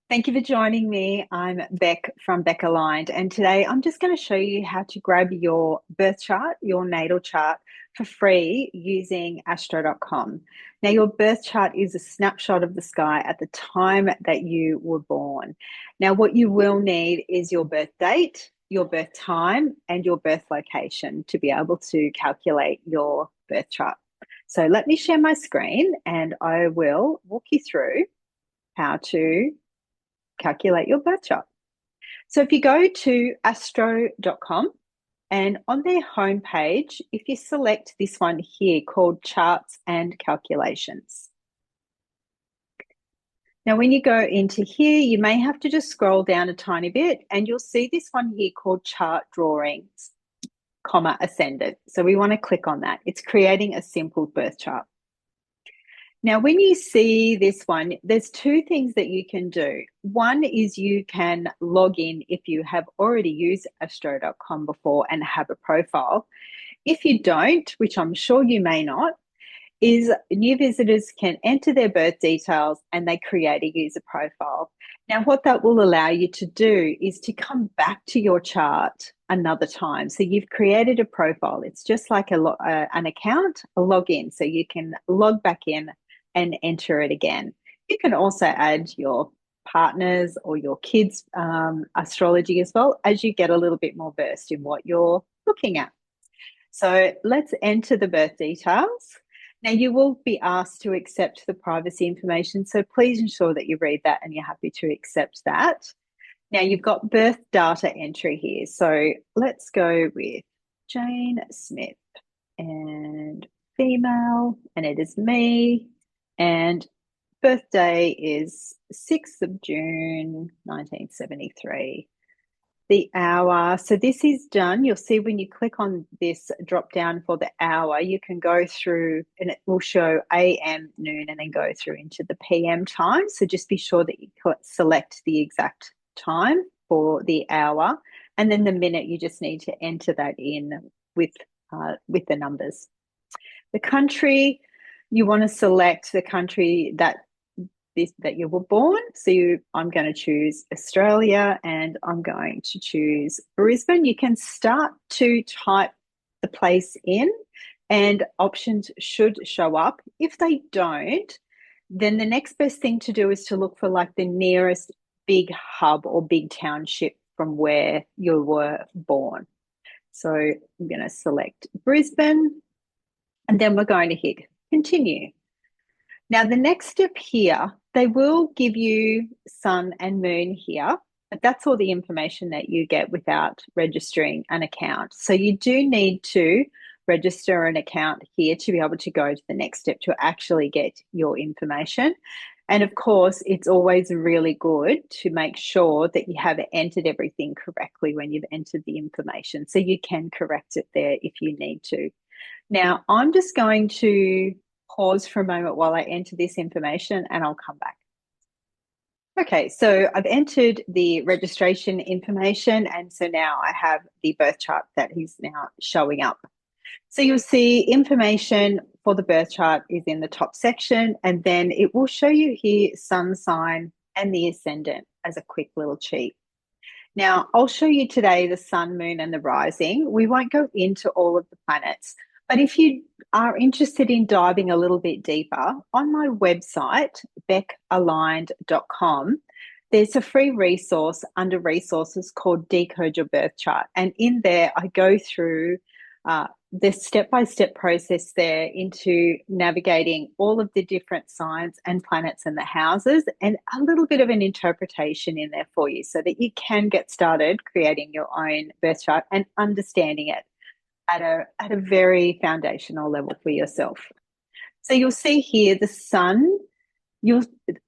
Thank you for joining me. I'm Beck from Beck Aligned, and today I'm just going to show you how to grab your birth chart, your natal chart, for free using astro.com. Now, your birth chart is a snapshot of the sky at the time that you were born. Now, what you will need is your birth date, your birth time, and your birth location to be able to calculate your birth chart. So, let me share my screen and I will walk you through how to calculate your birth chart. So if you go to astro.com and on their homepage, if you select this one here called Charts and Calculations. Now, when you go into here, you may have to just scroll down a tiny bit and you'll see this one here called Chart Drawings, Ascendant. So we want to click on that. It's creating a simple birth chart. Now, when you see this one, there's two things that you can do. One is you can log in if you have already used astro.com before and have a profile. If you don't, which I'm sure you may not, is new visitors can enter their birth details and they create a user profile. Now, what that will allow you to do is to come back to your chart another time. So you've created a profile. It's just like an account, a login. So you can log back in and enter it again. You can also add your partners or your kids' astrology as well as you get a little bit more versed in what you're looking at. So let's enter the birth details. Now, you will be asked to accept the privacy information, so please ensure that you read that and you're happy to accept that. Now, you've got birth data entry here. So let's go with Jane Smith and female, and it is me. And birthday is 6th of June, 1973. The hour, so this is done. You'll see when you click on this drop down for the hour, you can go through and it will show AM, noon, and then go through into the PM time. So just be sure that you select the exact time for the hour. And then the minute, you just need to enter that in with the numbers. The country, you want to select the country that you were born. So I'm going to choose Australia and I'm going to choose Brisbane. You can start to type the place in and options should show up. If they don't, then the next best thing to do is to look for like the nearest big hub or big township from where you were born. So I'm going to select Brisbane and then we're going to hit continue. Now, the next step here, they will give you sun and moon here, but that's all the information that you get without registering an account. So you do need to register an account here to be able to go to the next step to actually get your information. And of course, it's always really good to make sure that you have entered everything correctly when you've entered the information. So you can correct it there if you need to. Now, I'm just going to pause for a moment while I enter this information and I'll come back. Okay, so I've entered the registration information and so now I have the birth chart that is now showing up. So you'll see information for the birth chart is in the top section and then it will show you here sun sign and the ascendant as a quick little cheat. Now, I'll show you today the sun, moon, and the rising. We won't go into all of the planets, but if you are interested in diving a little bit deeper, on my website, beckaligned.com, there's a free resource under resources called Decode Your Birth Chart. And in there, I go through the step-by-step process there into navigating all of the different signs and planets and the houses and a little bit of an interpretation in there for you so that you can get started creating your own birth chart and understanding it at a very foundational level for yourself. So you'll see here the sun,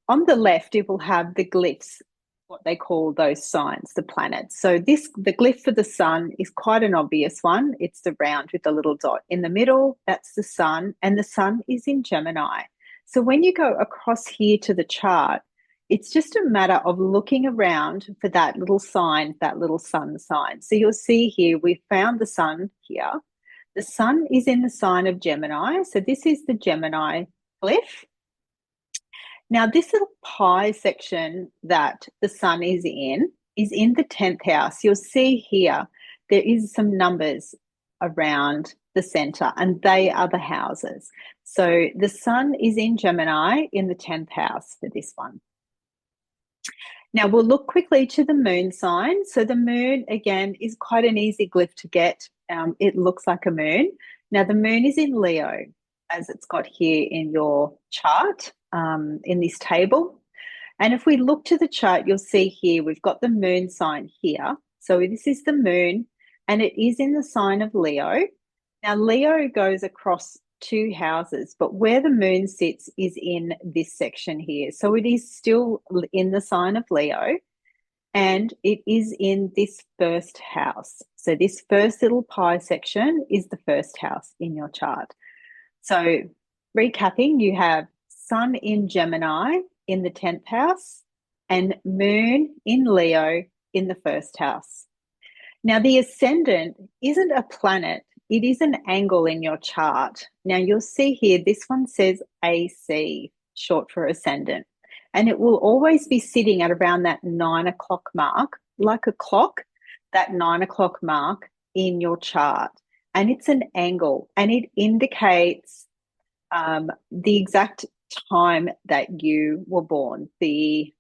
on the left, it will have the glyphs, what they call those signs, the planets. So the glyph for the sun is quite an obvious one. It's the round with the little dot in the middle. That's the sun, and the sun is in Gemini. So when you go across here to the chart, it's just a matter of looking around for that little sign, that little sun sign. So you'll see here, we found the sun here. The sun is in the sign of Gemini. So this is the Gemini glyph. Now, this little pie section that the sun is in the 10th house. You'll see here there is some numbers around the center, and they are the houses. So the sun is in Gemini in the 10th house for this one. Now we'll look quickly to the moon sign. So the moon, again, is quite an easy glyph to get. It looks like a moon. Now the moon is in Leo, as it's got here in your chart, in this table. And if we look to the chart, you'll see here, we've got the moon sign here. So this is the moon, and it is in the sign of Leo. Now, Leo goes across two houses, but where the moon sits is in this section here. So it is still in the sign of Leo, and it is in this first house. So this first little pie section is the first house in your chart. So recapping, you have sun in Gemini in the 10th house and moon in Leo in the first house. Now, the ascendant isn't a planet, it is an angle in your chart. Now, you'll see here, this one says AC, short for ascendant, and it will always be sitting at around that 9 o'clock mark, like a clock, that 9 o'clock mark in your chart. And it's an angle, and it indicates the exact time that you were born, the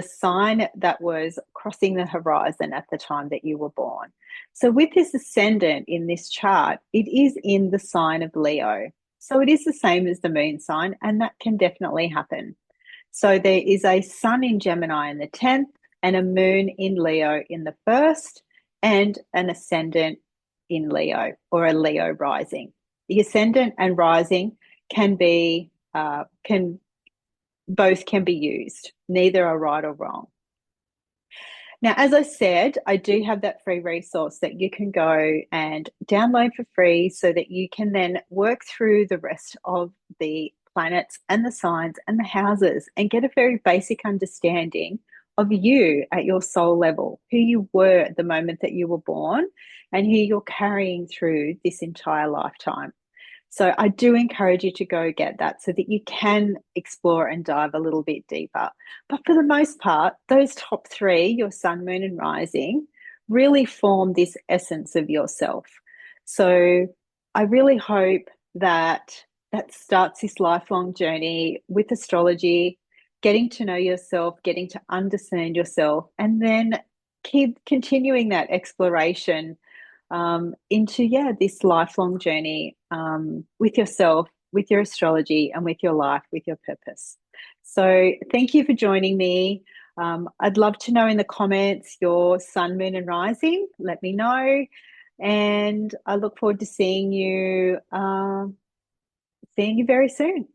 sign that was crossing the horizon at the time that you were born. So with this ascendant in this chart, it is in the sign of Leo. So it is the same as the moon sign, and that can definitely happen. So there is a sun in Gemini in the 10th and a moon in Leo in the first, and an ascendant in Leo, or a Leo rising. The ascendant and rising can be both can be used. Neither are right or wrong. Now, as I said, I do have that free resource that you can go and download for free so that you can then work through the rest of the planets and the signs and the houses and get a very basic understanding of you at your soul level, who you were at the moment that you were born and who you're carrying through this entire lifetime. So I do encourage you to go get that so that you can explore and dive a little bit deeper. But for the most part, those top three, your sun, moon, and rising, really form this essence of yourself. So I really hope that that starts this lifelong journey with astrology, getting to know yourself, getting to understand yourself, and then keep continuing that exploration into this lifelong journey with yourself, with your astrology, and with your life, with your purpose. So thank you for joining me. I'd love to know in the comments your sun, moon, and rising. Let me know, and I look forward to seeing you very soon.